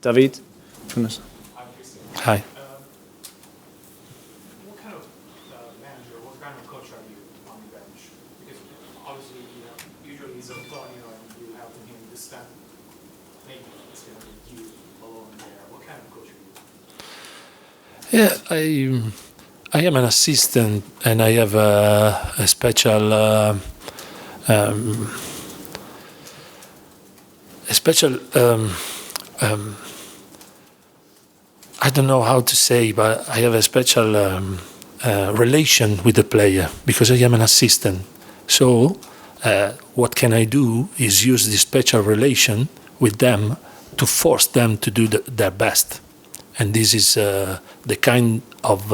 David from this. Hi, Cristian. Hi. What kind of manager, what kind of coach are you on the bench? Because obviously, usually it's Antonio and you have him this time. Maybe it's going to be you alone there. What kind of coach are you? Yeah, I am an assistant and I have a special I don't know how to say, but I have a special relation with the player because I am an assistant. So what can I do is use this special relation with them to force them to do their best. And this is the kind of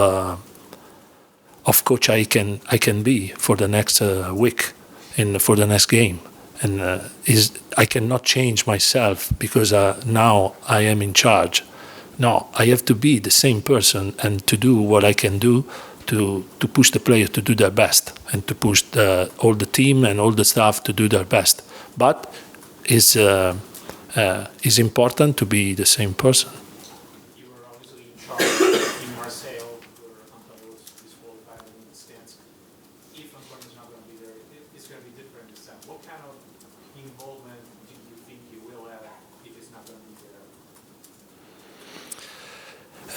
coach I can be for the next week and for the next game. And I cannot change myself because now I am in charge. No, I have to be the same person and to do what I can do to push the players to do their best and to push all the team and all the staff to do their best. But it's important to be the same person. You were obviously in charge in Marseille where Antonio was disqualified in the stands. If Antonio's not going to be there, it's going to be different this time. What kind of involvement do you think you will have if it's not going to be there?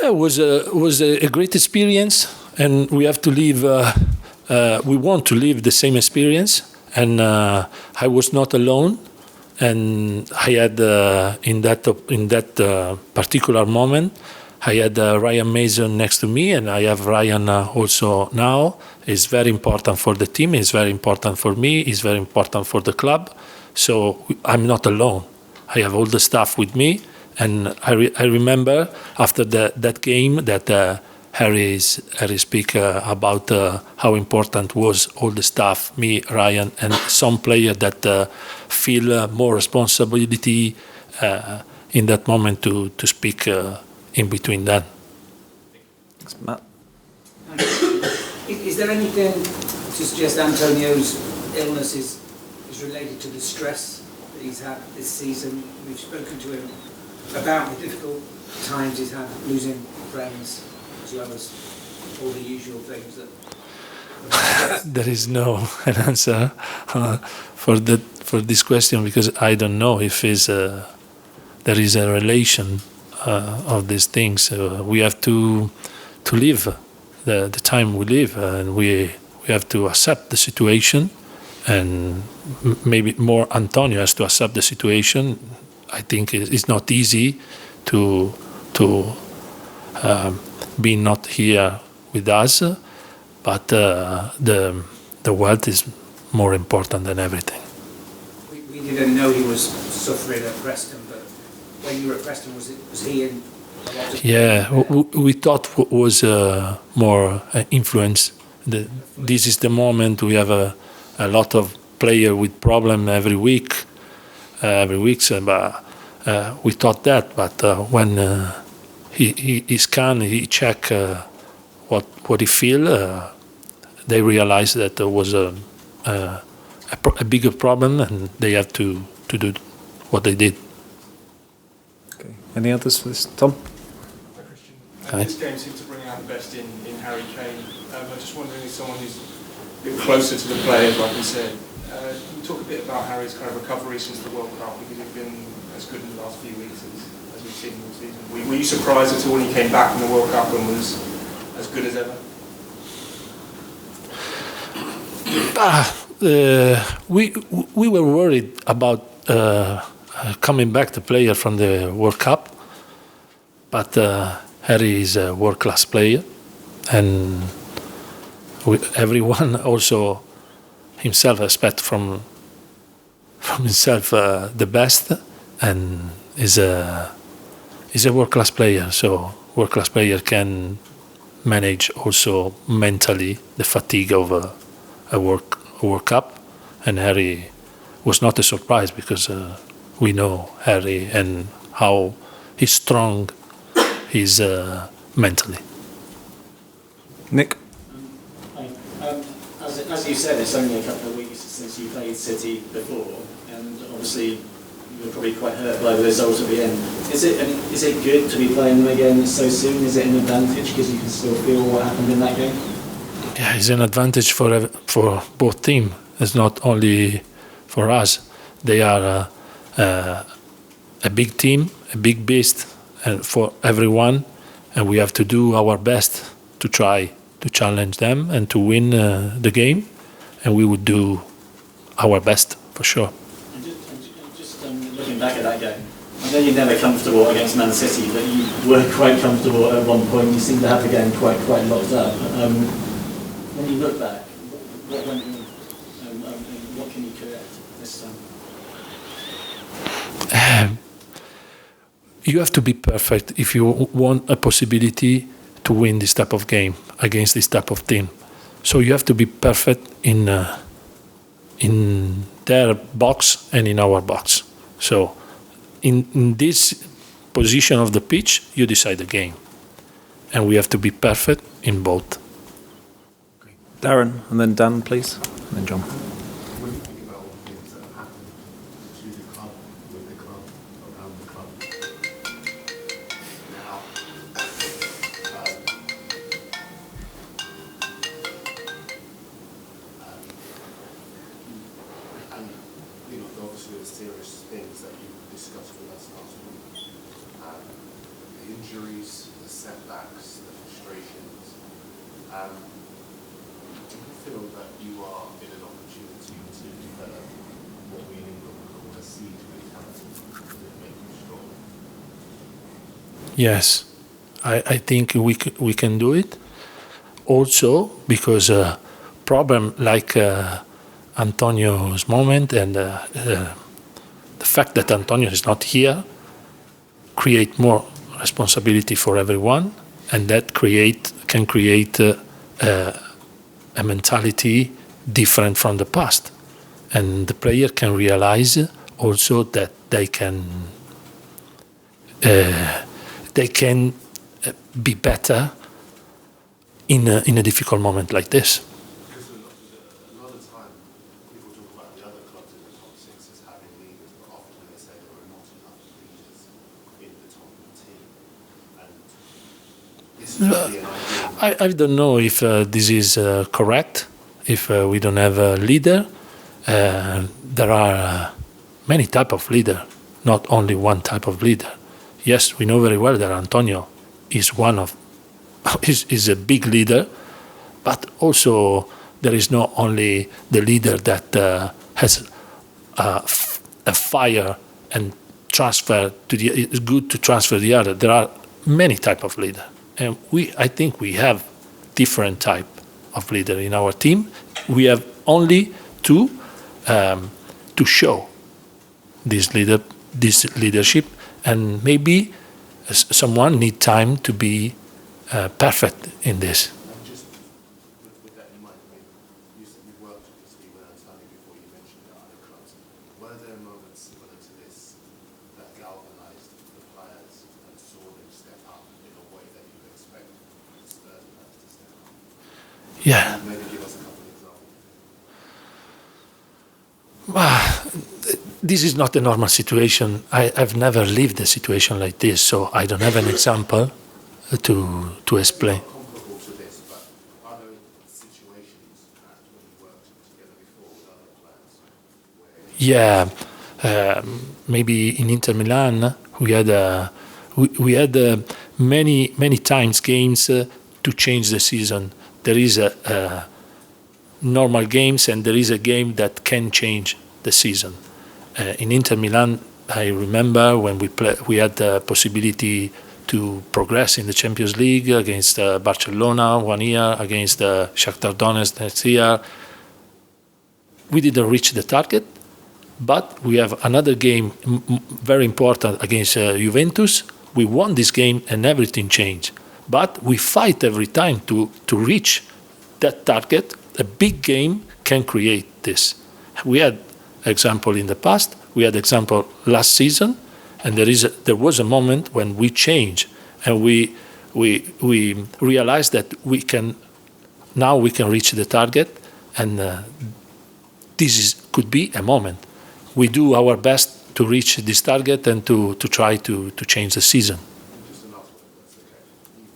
It was a great experience, and we have to live. We want to live the same experience, and I was not alone. And I had in that particular moment, I had Ryan Mason next to me, and I have Ryan also now. It's very important for the team. It's very important for me. It's very important for the club. So I'm not alone. I have all the staff with me. And I remember after that game that Harry speak about how important was all the staff, me, Ryan, and some player that feel more responsibility in that moment to speak in between that. Thanks, Matt. Is there anything to suggest Antonio's illness is related to the stress that he's had this season? We've spoken to him about the difficult times he's had losing friends as well as all the usual things that... There is no an answer for this question because I don't know if there is a relation of these things. We have to live the time we live, and we have to accept the situation, and maybe more Antonio has to accept the situation. I think it's not easy to be not here with us, but the wealth is more important than everything. We didn't know he was suffering at Preston, but when you were at Preston, was he in a lot of... Yeah, we thought was more influence. This is the moment we have a lot of player with problem every week, but we thought that. But when he scan, he check what he feel, they realize that there was a bigger problem, and they have to do what they did. Okay. Any others for this? Tom? Hi, Cristian. Hi. This game seemed to bring out the best in Harry Kane. I'm just wondering, as someone who's a bit closer to the players, like you said, can you talk a bit about Harry's kind of recovery since the World Cup, because he's been as good in the last few weeks as we've seen all season. Were you surprised at all when he came back from the World Cup and was as good as ever? We were worried about coming back the player from the World Cup, but Harry is a world-class player, and everyone also himself expect from himself the best, and is a world-class player. So world-class player can manage also mentally the fatigue of a World Cup, and Harry was not a surprise because we know Harry and how he's strong he's mentally. Nick? As you said, it's only a couple of weeks since you played City before, and obviously you were probably quite hurt by the result at the end. Is it good to be playing them again so soon? Is it an advantage because you can still feel what happened in that game? Yeah, it's an advantage for both teams. It's not only for us. They are a big team, a big beast, and for everyone, and we have to do our best to try to challenge them and to win the game, and we would do our best for sure. And just looking back at that game, I know you're never comfortable against Man City, but you were quite comfortable at one point. You seemed to have the game quite locked up. When you look back, what went wrong? What can you correct this time? You have to be perfect if you want a possibility to win this type of game against this type of team. So you have to be perfect in their box and in our box. So in this position of the pitch, you decide the game. And we have to be perfect in both. Darren, and then Dan, please, and then John. When you think about all the things that have happened to the club, with the club, around the club, now, and you know, obviously the serious things that you discussed with us last week, the injuries, the setbacks, the frustrations. Do you feel that you are in an opportunity to develop what we in England would call a siege mentality to make you strong? Yes, I think we can do it. Also, because problem like Antonio's moment and the fact that Antonio is not here create more responsibility for everyone, and that can create a mentality different from the past, and the player can realize also that they can be better in a difficult moment like this. Because a lot of time people talk about the other clubs in the top six as having leaders, but often they say there are not enough leaders in the Tottenham team. And this is really an idea. I don't know if this is correct, if we don't have a leader. There are many types of leader, not only one type of leader. Yes, we know very well that Antonio is is a big leader, but also there is not only the leader that has a fire and transfer to the. It's good to transfer the other. There are many types of leader, and I think we have different type of leader in our team. We have only to show this leadership, and maybe someone need time to be perfect in this. And just with that in mind, I mean, you said you worked with Steve and Antonio before you mentioned the other clubs. Were there moments similar to this that galvanised the players and saw them step up in a way that you expect the Spurs players to step up? Yeah. Maybe give us a couple of examples. This is not a normal situation. I've never lived a situation like this, so I don't have an example to explain. Not comparable to this, but are there situations perhaps when you worked together before with other players where Yeah, maybe in Inter Milan we had many times games to change the season. There is a normal games and there is a game that can change the season. In Inter Milan, I remember when we had the possibility to progress in the Champions League against Barcelona 1 year, against Shakhtar Donetsk next year. We didn't reach the target, but we have another game very important against Juventus. We won this game and everything changed. But we fight every time to reach that target. A big game can create this. We had example in the past, we had example last season, and there was a moment when we changed and we realized that we can reach the target, and this could be a moment. We do our best to reach this target and to try to change the season. Just a last one, if that's okay.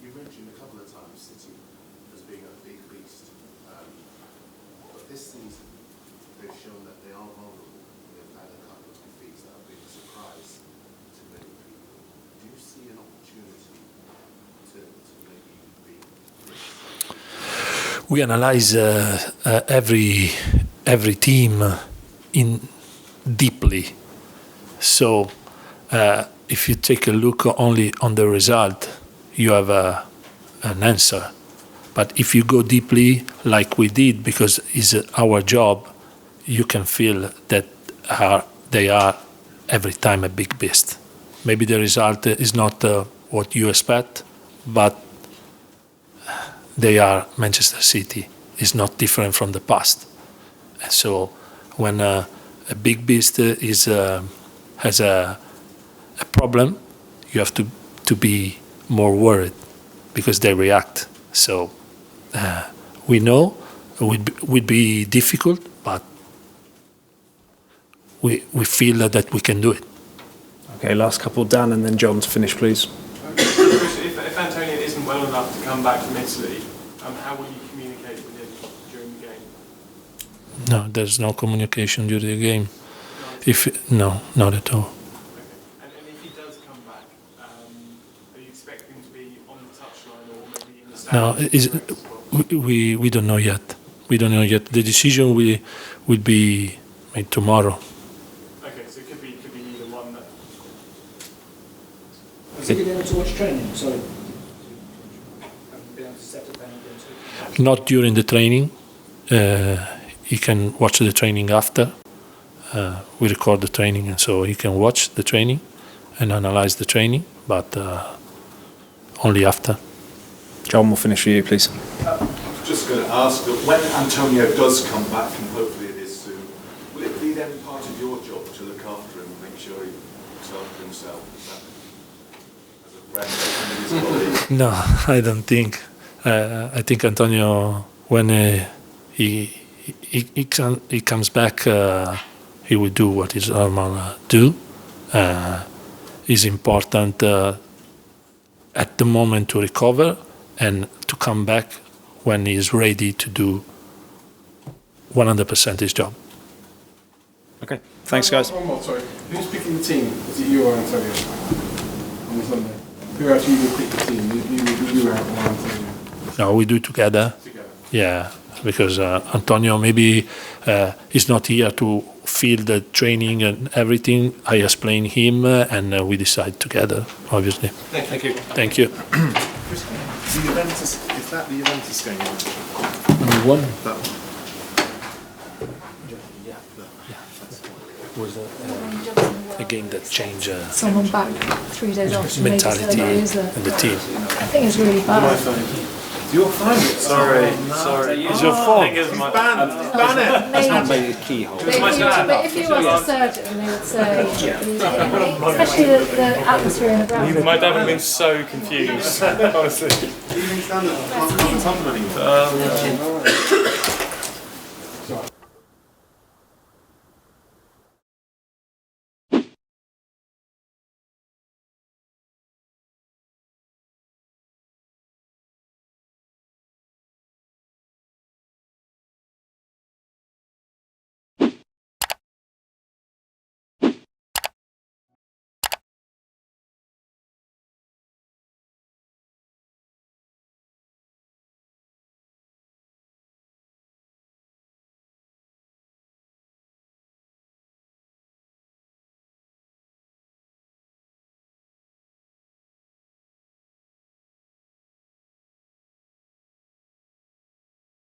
You mentioned a couple of times City as being a big beast, but this season they've shown that they are vulnerable. They've had a couple of defeats that have been a surprise to many people. Do you see an opportunity to maybe be? We analyze every team in deeply. So if you take a look only on the result, you have an answer. But if you go deeply, like we did, because it's our job, you can feel that they are every time a big beast. Maybe the result is not what you expect, but they are Manchester City. It's not different from the past. And so when a big beast has a problem, you have to be more worried because they react. So we know it would be difficult, but we feel that we can do it. Okay, last couple, Dan, and then John to finish, please. If Antonio isn't well enough to come back from Italy, how will you communicate with him during the game? No, there's no communication during the game. No, not at all. Okay. And if he does come back, are you expecting him to be on the touchline or maybe in the stands? No, we don't know yet. We don't know yet. The decision will be made tomorrow. Okay, so it could be either one. Has he been able to watch training? Sorry. Haven't been able to settle down against it. Not during the training. He can watch the training after. We record the training, and so he can watch the training and analyze the training, but only after. John, we'll finish for you, please. Just going to ask that when Antonio does come back, and hopefully it is soon, will it be then part of your job to look after him and make sure he looks after himself? As a friend of his colleague? No, I don't think. I think Antonio, when he comes back, he will do what is normal do. It's important at the moment to recover and to come back when he is ready to do 100% his job. Okay, thanks, guys. One more, sorry. Who's picking the team? Is it you or Antonio on Sunday? Who actually will pick the team? You out or Antonio? No, we do it together. Yeah, because Antonio maybe is not here to feel the training and everything. I explain him and we decide together, obviously. Thank you. Thank you. The Juventus, is that the Juventus game? Number one. That one. Was a game that changed Someone back 3 days after maybe said mentality it is and the team. I think it's really bad. Your phone? Sorry. It's your phone. Ban it! Maybe. The keyhole. But if you ask a surgeon, they would say, especially the atmosphere in the ground. My dad would have been so confused, honestly. Even stand up, can't compliment him.